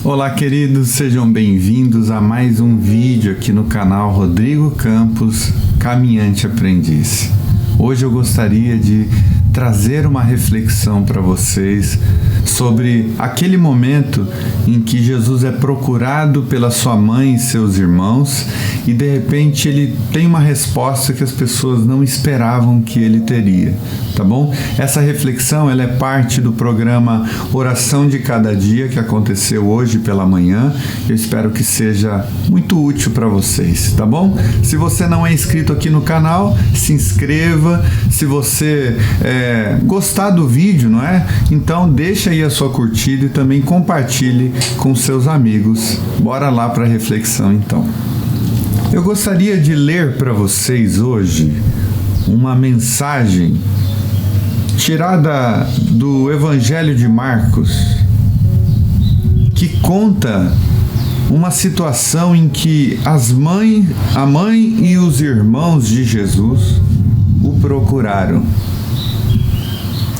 Olá, queridos, sejam bem-vindos a mais um vídeo aqui no canal Rodrigo Campos, Caminhante Aprendiz. Hoje eu gostaria de trazer uma reflexão para vocês sobre aquele momento em que Jesus é procurado pela sua mãe e seus irmãos e de repente ele tem uma resposta que as pessoas não esperavam que ele teria, tá bom? Essa reflexão ela é parte do programa Oração de Cada Dia que aconteceu hoje pela manhã. Eu espero que seja muito útil para vocês, tá bom? Se você não é inscrito aqui no canal, se inscreva. Se você gostar do vídeo, não é? Então deixa aí a sua curtida e também compartilhe com seus amigos. Bora lá para a reflexão então. Eu gostaria de ler para vocês hoje uma mensagem tirada do Evangelho de Marcos, que conta uma situação em que a mãe e os irmãos de Jesus o procuraram.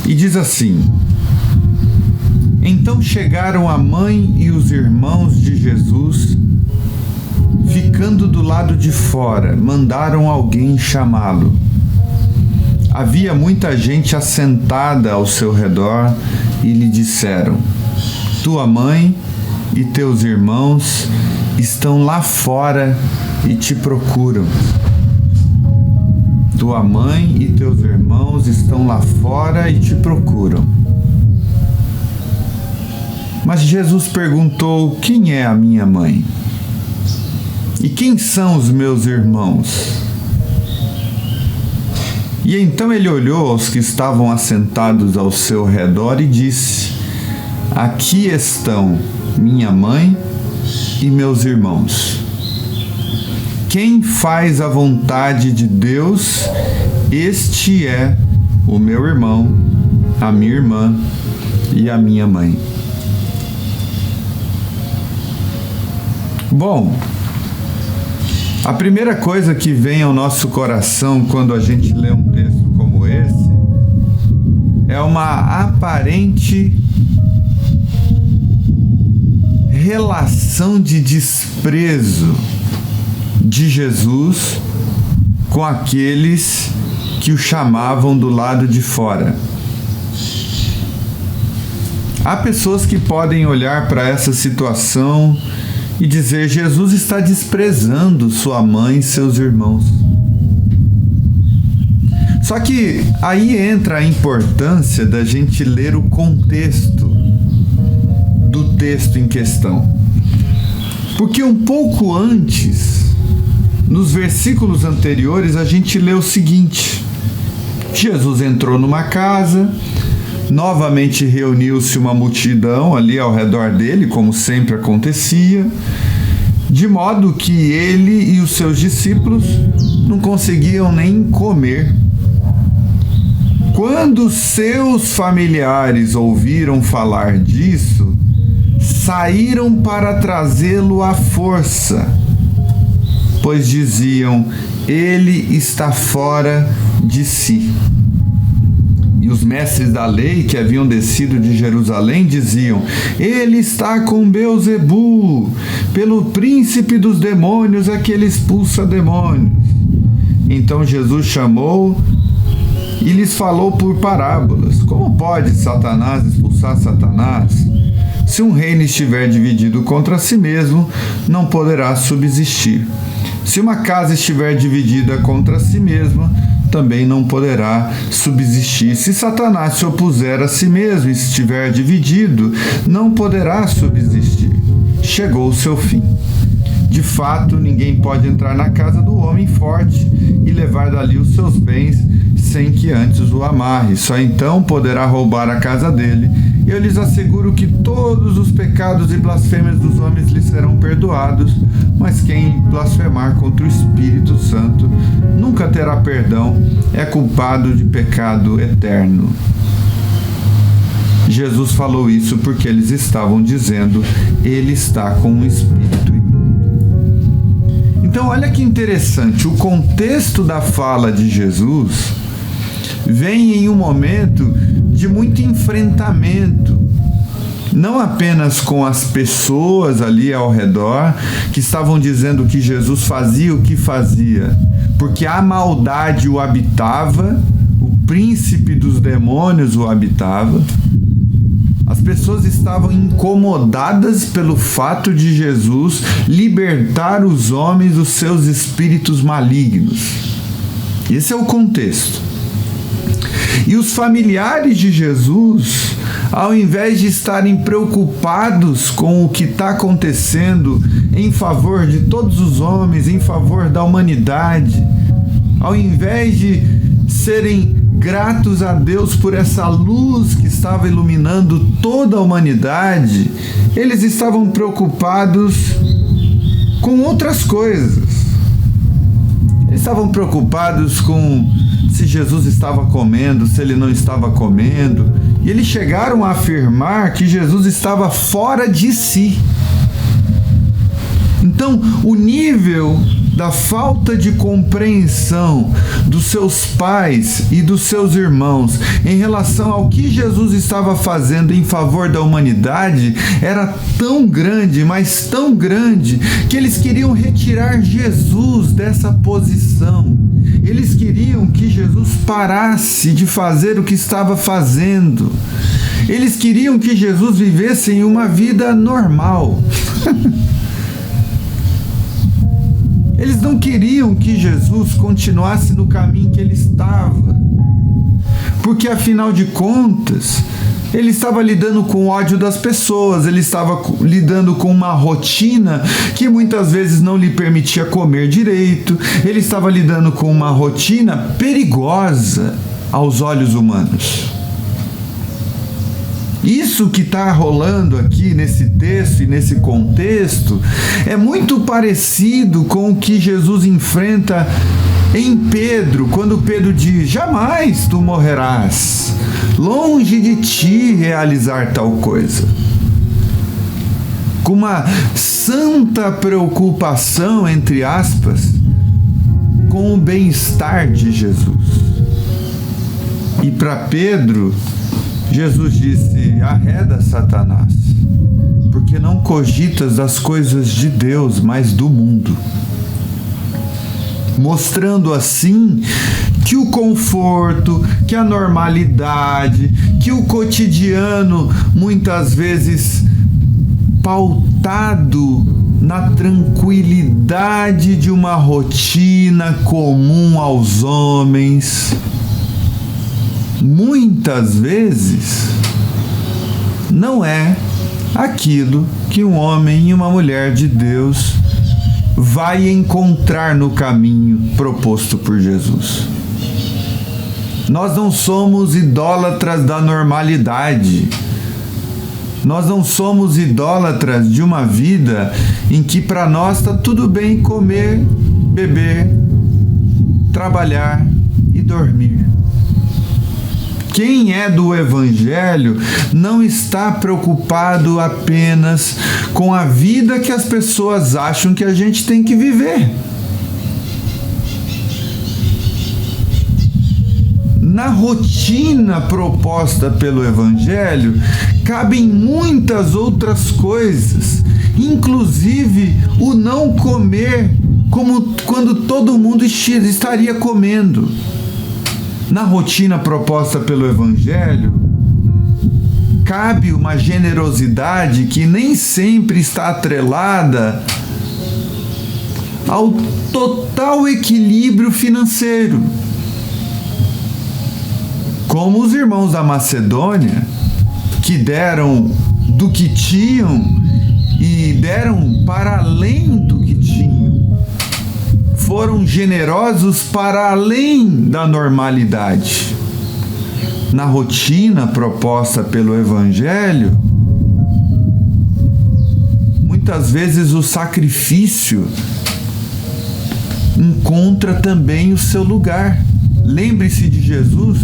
E diz assim: Então chegaram a mãe e os irmãos de Jesus, ficando do lado de fora, mandaram alguém chamá-lo. Havia muita gente assentada ao seu redor e lhe disseram: Tua mãe e teus irmãos estão lá fora e te procuram. Tua mãe e teus irmãos estão lá fora e te procuram. Mas Jesus perguntou: Quem é a minha mãe? E quem são os meus irmãos? E então ele olhou aos que estavam assentados ao seu redor e disse: Aqui estão minha mãe e meus irmãos. Quem faz a vontade de Deus, este é o meu irmão, a minha irmã e a minha mãe. Bom, a primeira coisa que vem ao nosso coração quando a gente lê um texto como esse é uma aparente relação de desprezo de Jesus com aqueles que o chamavam do lado de fora. Há pessoas que podem olhar para essa situação e dizer: Jesus está desprezando sua mãe e seus irmãos. Só que aí entra a importância da gente ler o contexto do texto em questão. Porque um pouco antes, nos versículos anteriores, a gente lê o seguinte: Jesus entrou numa casa, novamente reuniu-se uma multidão ali ao redor dele, como sempre acontecia, de modo que ele e os seus discípulos não conseguiam nem comer. Quando seus familiares ouviram falar disso, saíram para trazê-lo à força, pois diziam: ele está fora de si. E os mestres da lei que haviam descido de Jerusalém diziam: ele está com Beelzebu, pelo príncipe dos demônios é que ele expulsa demônios. Então Jesus chamou e lhes falou por parábolas: como pode Satanás expulsar Satanás? Se um reino estiver dividido contra si mesmo, não poderá subsistir. Se uma casa estiver dividida contra si mesma, também não poderá subsistir. Se Satanás se opuser a si mesmo e estiver dividido, não poderá subsistir. Chegou o seu fim. De fato, ninguém pode entrar na casa do homem forte e levar dali os seus bens sem que antes o amarre. Só então poderá roubar a casa dele. Eu lhes asseguro que todos os pecados e blasfêmias dos homens lhes serão perdoados, mas quem blasfemar contra o Espírito Santo nunca terá perdão, é culpado de pecado eterno. Jesus falou isso porque eles estavam dizendo: ele está com um espírito imundo. Então olha que interessante, o contexto da fala de Jesus vem em um momento de muito enfrentamento não apenas com as pessoas ali ao redor que estavam dizendo que Jesus fazia o que fazia, porque a maldade o habitava, o príncipe dos demônios o habitava. As pessoas estavam incomodadas pelo fato de Jesus libertar os homens dos seus espíritos malignos. Esse é o contexto. E os familiares de Jesus, ao invés de estarem preocupados com o que está acontecendo em favor de todos os homens, em favor da humanidade, ao invés de serem gratos a Deus por essa luz que estava iluminando toda a humanidade, eles estavam preocupados com outras coisas. Eles estavam preocupados com se Jesus estava comendo, se ele não estava comendo. E eles chegaram a afirmar que Jesus estava fora de si. Então, o nível da falta de compreensão dos seus pais e dos seus irmãos em relação ao que Jesus estava fazendo em favor da humanidade era tão grande, mas tão grande, que eles queriam retirar Jesus dessa posição. Eles queriam que Jesus parasse de fazer o que estava fazendo. Eles queriam que Jesus vivesse em uma vida normal. Eles não queriam que Jesus continuasse no caminho que ele estava, porque afinal de contas, ele estava lidando com o ódio das pessoas, ele estava lidando com uma rotina que muitas vezes não lhe permitia comer direito, ele estava lidando com uma rotina perigosa aos olhos humanos. Isso que está rolando aqui nesse texto e nesse contexto é muito parecido com o que Jesus enfrenta em Pedro, quando Pedro diz: jamais tu morrerás, longe de ti realizar tal coisa. Com uma santa preocupação, entre aspas, com o bem-estar de Jesus. E para Pedro, Jesus disse: arreda, Satanás, porque não cogitas das coisas de Deus, mas do mundo. Mostrando assim que o conforto, que a normalidade, que o cotidiano, muitas vezes pautado na tranquilidade de uma rotina comum aos homens, muitas vezes não é aquilo que um homem e uma mulher de Deus vai encontrar no caminho proposto por Jesus. Nós não somos idólatras da normalidade. Nós não somos idólatras de uma vida em que para nós está tudo bem comer, beber, trabalhar e dormir. Quem é do Evangelho não está preocupado apenas com a vida que as pessoas acham que a gente tem que viver. Na rotina proposta pelo Evangelho, cabem muitas outras coisas, inclusive o não comer como quando todo mundo estaria comendo. Na rotina proposta pelo Evangelho, cabe uma generosidade que nem sempre está atrelada ao total equilíbrio financeiro. Como os irmãos da Macedônia, que deram do que tinham e deram para além do que tinham. Foram generosos para além da normalidade. Na rotina proposta pelo Evangelho, muitas vezes o sacrifício encontra também o seu lugar. Lembre-se de Jesus,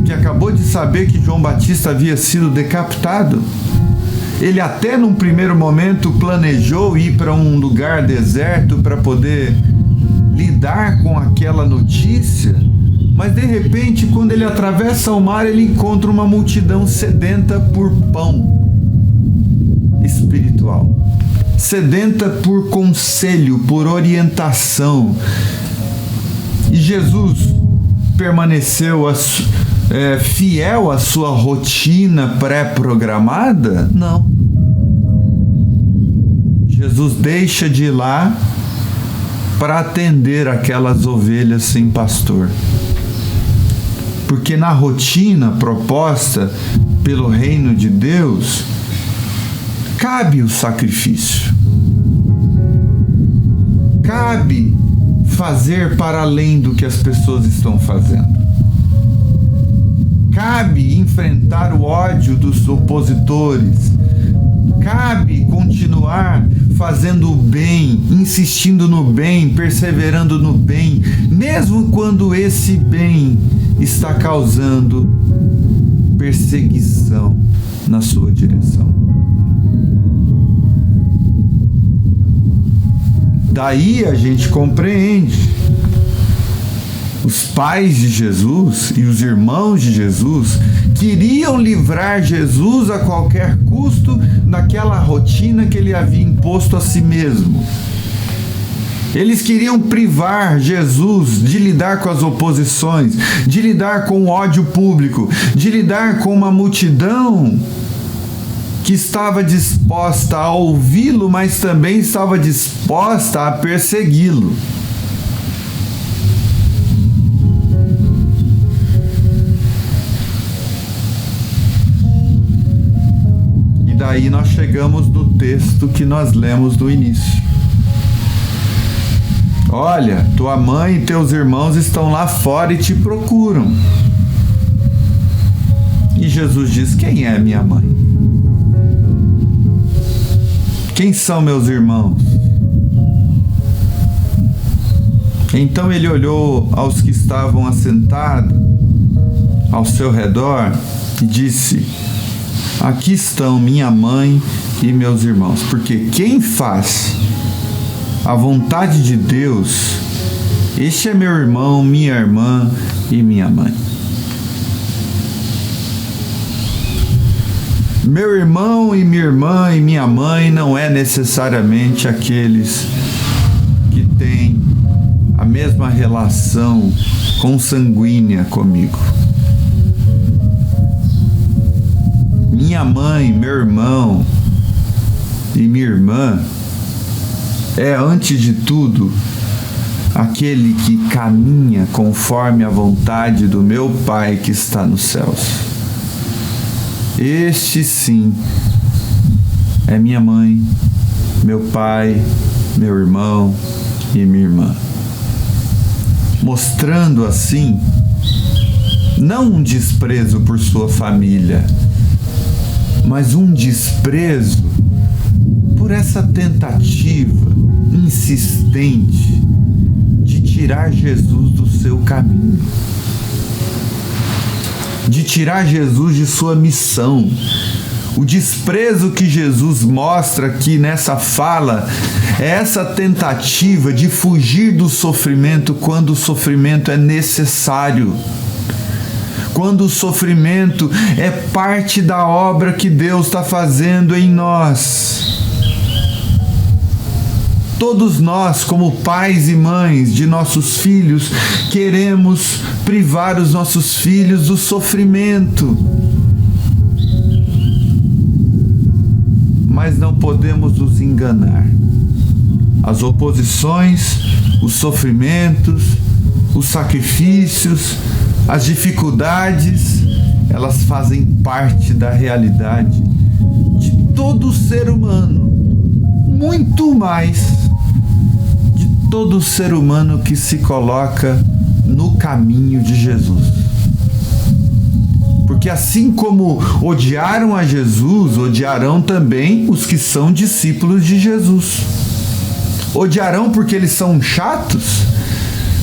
que acabou de saber que João Batista havia sido decapitado. Ele até num primeiro momento planejou ir para um lugar deserto para poder lidar com aquela notícia, mas de repente, quando ele atravessa o mar, ele encontra uma multidão sedenta por pão. sedenta por conselho, por orientação. E Jesus permaneceu fiel à sua rotina pré-programada? Não. Jesus deixa de ir lá para atender aquelas ovelhas sem pastor. Porque na rotina proposta pelo reino de Deus, cabe o sacrifício. Cabe fazer para além do que as pessoas estão fazendo. Cabe enfrentar o ódio dos opositores. Cabe continuar fazendo o bem, insistindo no bem, perseverando no bem, mesmo quando esse bem está causando perseguição na sua direção. Daí a gente compreende. Os pais de Jesus e os irmãos de Jesus queriam livrar Jesus a qualquer custo daquela rotina que ele havia imposto a si mesmo. Eles queriam privar Jesus de lidar com as oposições, de lidar com o ódio público, de lidar com uma multidão que estava disposta a ouvi-lo, mas também estava disposta a persegui-lo. Daí nós chegamos no texto que nós lemos no início. Olha, tua mãe e teus irmãos estão lá fora e te procuram. E Jesus diz: quem é minha mãe? Quem são meus irmãos? Então ele olhou aos que estavam assentados ao seu redor e disse: aqui estão minha mãe e meus irmãos, porque quem faz a vontade de Deus, este é meu irmão, minha irmã e minha mãe. Meu irmão e minha irmã e minha mãe não é necessariamente aqueles que têm a mesma relação consanguínea comigo. Minha mãe, meu irmão e minha irmã é, antes de tudo, aquele que caminha conforme a vontade do meu Pai que está nos céus. Este sim é minha mãe, meu pai, meu irmão e minha irmã. Mostrando assim, não um desprezo por sua família, mas um desprezo por essa tentativa insistente de tirar Jesus do seu caminho, de tirar Jesus de sua missão. O desprezo que Jesus mostra aqui nessa fala é essa tentativa de fugir do sofrimento quando o sofrimento é necessário. Quando o sofrimento é parte da obra que Deus está fazendo em nós. Todos nós, como pais e mães de nossos filhos, queremos privar os nossos filhos do sofrimento. Mas não podemos nos enganar. As oposições, os sofrimentos, os sacrifícios, as dificuldades, elas fazem parte da realidade de todo ser humano, muito mais de todo ser humano que se coloca no caminho de Jesus. Porque assim como odiaram a Jesus, odiarão também os que são discípulos de Jesus. Odiarão porque eles são chatos,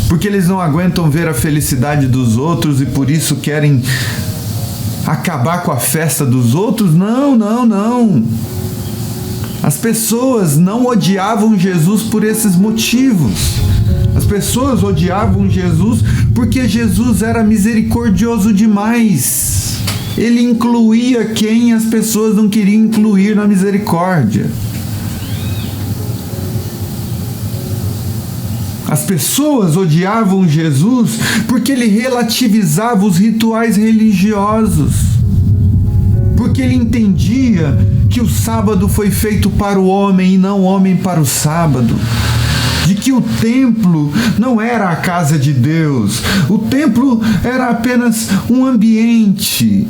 porque eles não aguentam ver a felicidade dos outros e por isso querem acabar com a festa dos outros? Não, não, não. As pessoas não odiavam Jesus por esses motivos. As pessoas odiavam Jesus porque Jesus era misericordioso demais. Ele incluía quem as pessoas não queriam incluir na misericórdia. As pessoas odiavam Jesus porque ele relativizava os rituais religiosos, porque ele entendia que o sábado foi feito para o homem e não o homem para o sábado, de que o templo não era a casa de Deus, o templo era apenas um ambiente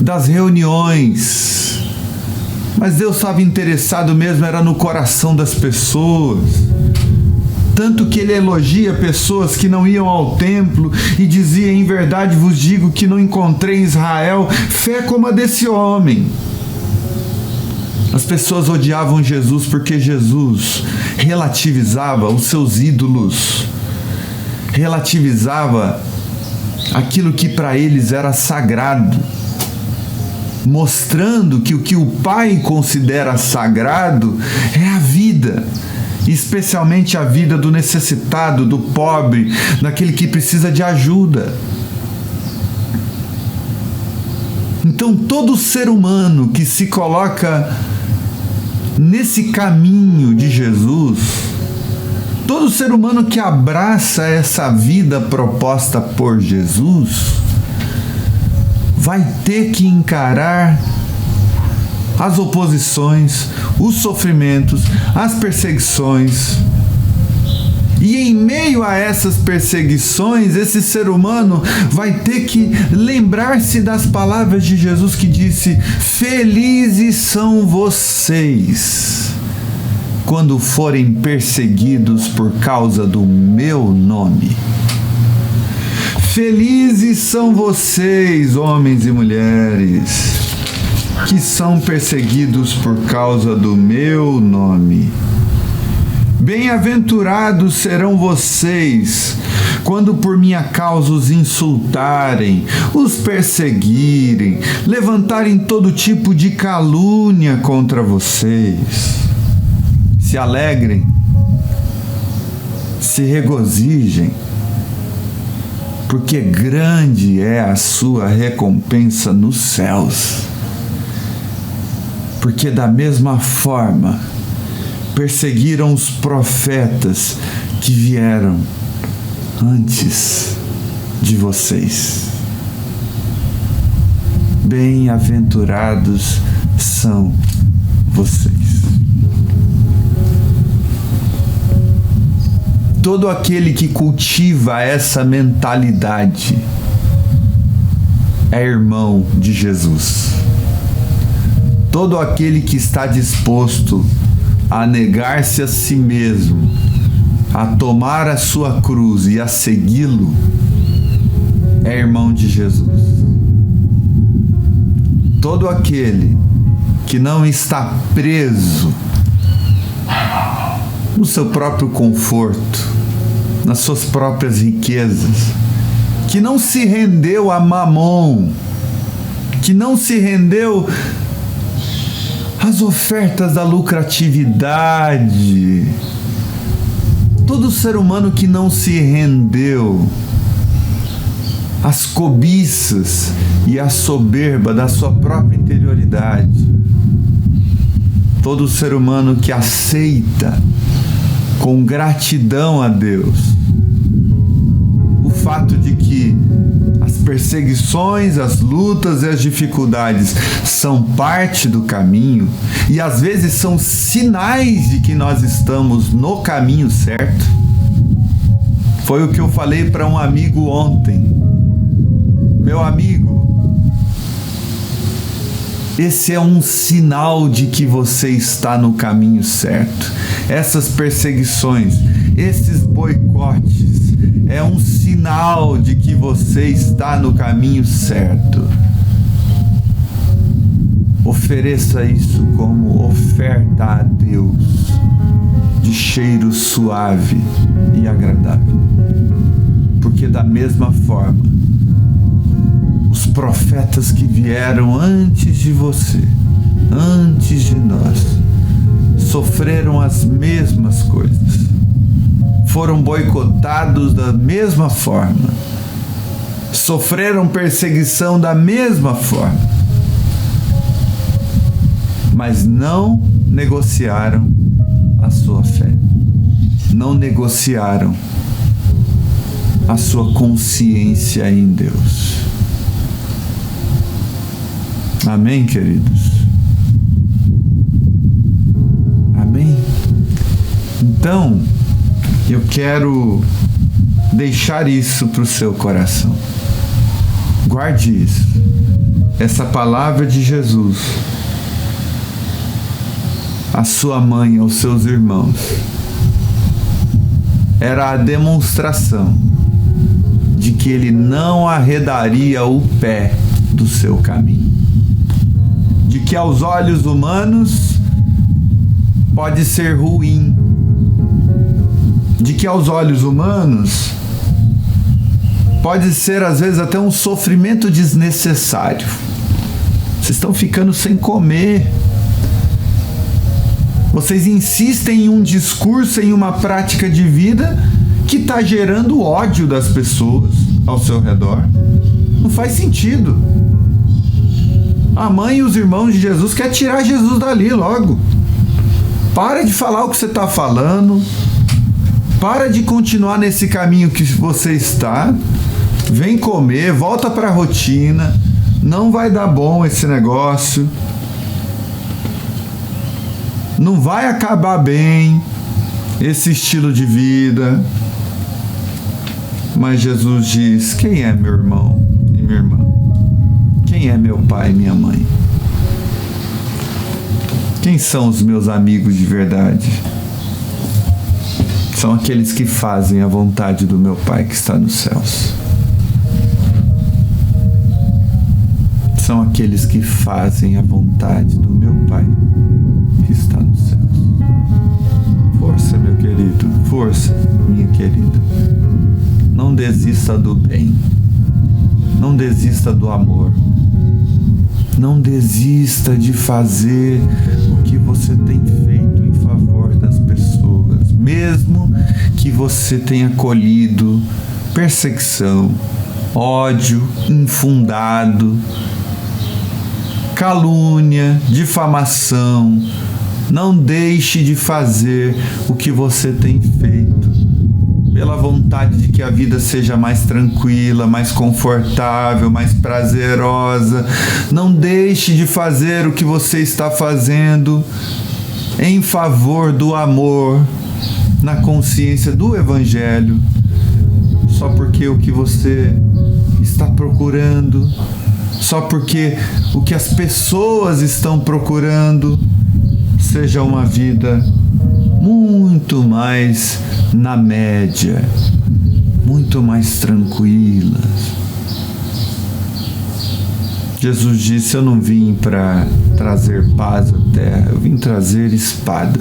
das reuniões, mas Deus estava interessado mesmo era no coração das pessoas. Tanto que ele elogia pessoas que não iam ao templo e dizia: em verdade vos digo que não encontrei em Israel fé como a desse homem. As pessoas odiavam Jesus porque Jesus relativizava os seus ídolos, relativizava aquilo que para eles era sagrado, mostrando que o que o Pai considera sagrado é a vida, especialmente a vida do necessitado, do pobre, daquele que precisa de ajuda. Então, todo ser humano que se coloca nesse caminho de Jesus, todo ser humano que abraça essa vida proposta por Jesus, vai ter que encarar as oposições, os sofrimentos, as perseguições. E em meio a essas perseguições, esse ser humano vai ter que lembrar-se das palavras de Jesus que disse: felizes são vocês quando forem perseguidos por causa do meu nome. Felizes são vocês, homens e mulheres, que são perseguidos por causa do meu nome. Bem-aventurados serão vocês quando por minha causa os insultarem, os perseguirem, levantarem todo tipo de calúnia contra vocês. Se alegrem, se regozijem, porque grande é a sua recompensa nos céus. Porque da mesma forma perseguiram os profetas que vieram antes de vocês. Bem-aventurados são vocês. Todo aquele que cultiva essa mentalidade é irmão de Jesus. Todo aquele que está disposto a negar-se a si mesmo, a tomar a sua cruz e a segui-lo, é irmão de Jesus. Todo aquele que não está preso no seu próprio conforto, nas suas próprias riquezas, que não se rendeu a Mamon, que não se rendeu às ofertas da lucratividade, todo ser humano que não se rendeu às cobiças e à soberba da sua própria interioridade, todo ser humano que aceita com gratidão a Deus o fato de que as perseguições, as lutas e as dificuldades são parte do caminho e às vezes são sinais de que nós estamos no caminho certo. Foi o que eu falei para um amigo ontem. Meu amigo, esse é um sinal de que você está no caminho certo. Essas perseguições, esses boicotes, é um sinal de que você está no caminho certo. Ofereça isso como oferta a Deus, de cheiro suave e agradável. Porque da mesma forma, os profetas que vieram antes de você, antes de nós, sofreram as mesmas coisas, foram boicotados da mesma forma, sofreram perseguição da mesma forma, mas não negociaram a sua fé. não negociaram a sua consciência em Deus. Amém, queridos? Amém? Então, eu quero deixar isso para o seu coração. Guarde isso. Essa palavra de Jesus, a sua mãe, aos seus irmãos, era a demonstração de que ele não arredaria o pé do seu caminho. De que aos olhos humanos pode ser ruim. De que aos olhos humanos pode ser às vezes até um sofrimento desnecessário. Vocês estão ficando sem comer. Vocês insistem em um discurso, em uma prática de vida que está gerando ódio das pessoas ao seu redor. Não faz sentido. A mãe e os irmãos de Jesus querem tirar Jesus dali logo. Para de falar o que você está falando. Para de continuar nesse caminho que você está. Vem comer, volta para a rotina. Não vai dar bom esse negócio. Não vai acabar bem esse estilo de vida. Mas Jesus diz: quem é meu irmão e minha irmã? Quem é meu pai e minha mãe? Quem são os meus amigos de verdade? São aqueles que fazem a vontade do meu Pai que está nos céus. São aqueles que fazem a vontade do meu Pai que está nos céus. Força, meu querido, força, minha querida. Não desista do bem. Não desista do amor. Não desista de fazer o que você tem feito em favor das pessoas, mesmo que você tenha colhido perseguição, ódio infundado, calúnia, difamação. Não deixe de fazer o que você tem feito, pela vontade de que a vida seja mais tranquila, mais confortável, mais prazerosa. Não deixe de fazer o que você está fazendo em favor do amor, na consciência do Evangelho, só porque o que você está procurando, só porque o que as pessoas estão procurando seja uma vida muito mais na média, muito mais tranquila. Jesus disse: eu não vim para trazer paz à terra, eu vim trazer espada.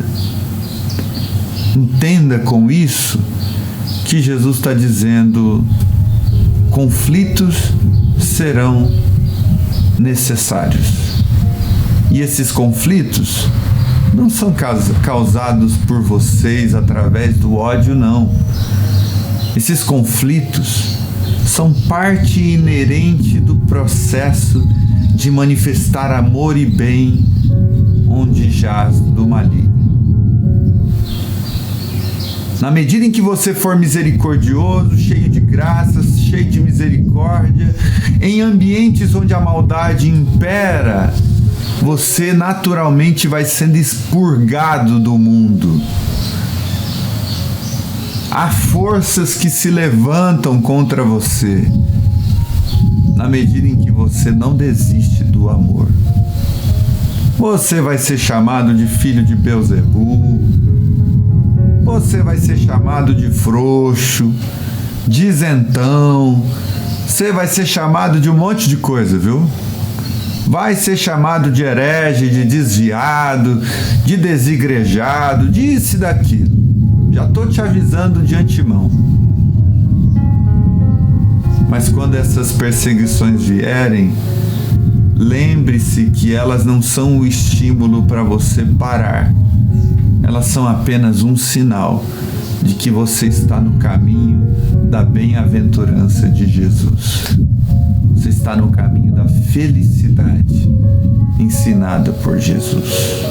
Entenda com isso que Jesus está dizendo: conflitos serão necessários. E esses conflitos não são causados por vocês através do ódio, não. Esses conflitos são parte inerente do processo de manifestar amor e bem onde jaz do maligno. Na medida em que você for misericordioso, cheio de graças, cheio de misericórdia, em ambientes onde a maldade impera, você naturalmente vai sendo expurgado do mundo. Há forças que se levantam contra você, na medida em que você não desiste do amor. Você vai ser chamado de filho de Belzebu, você vai ser chamado de frouxo, de isentão, você vai ser chamado de um monte de coisa, viu? Vai ser chamado de herege, de desviado, de desigrejado, disso e daquilo. Já estou te avisando de antemão. Mas quando essas perseguições vierem, lembre-se que elas não são o estímulo para você parar. Elas são apenas um sinal de que você está no caminho da bem-aventurança de Jesus. Você está no caminho da felicidade ensinada por Jesus.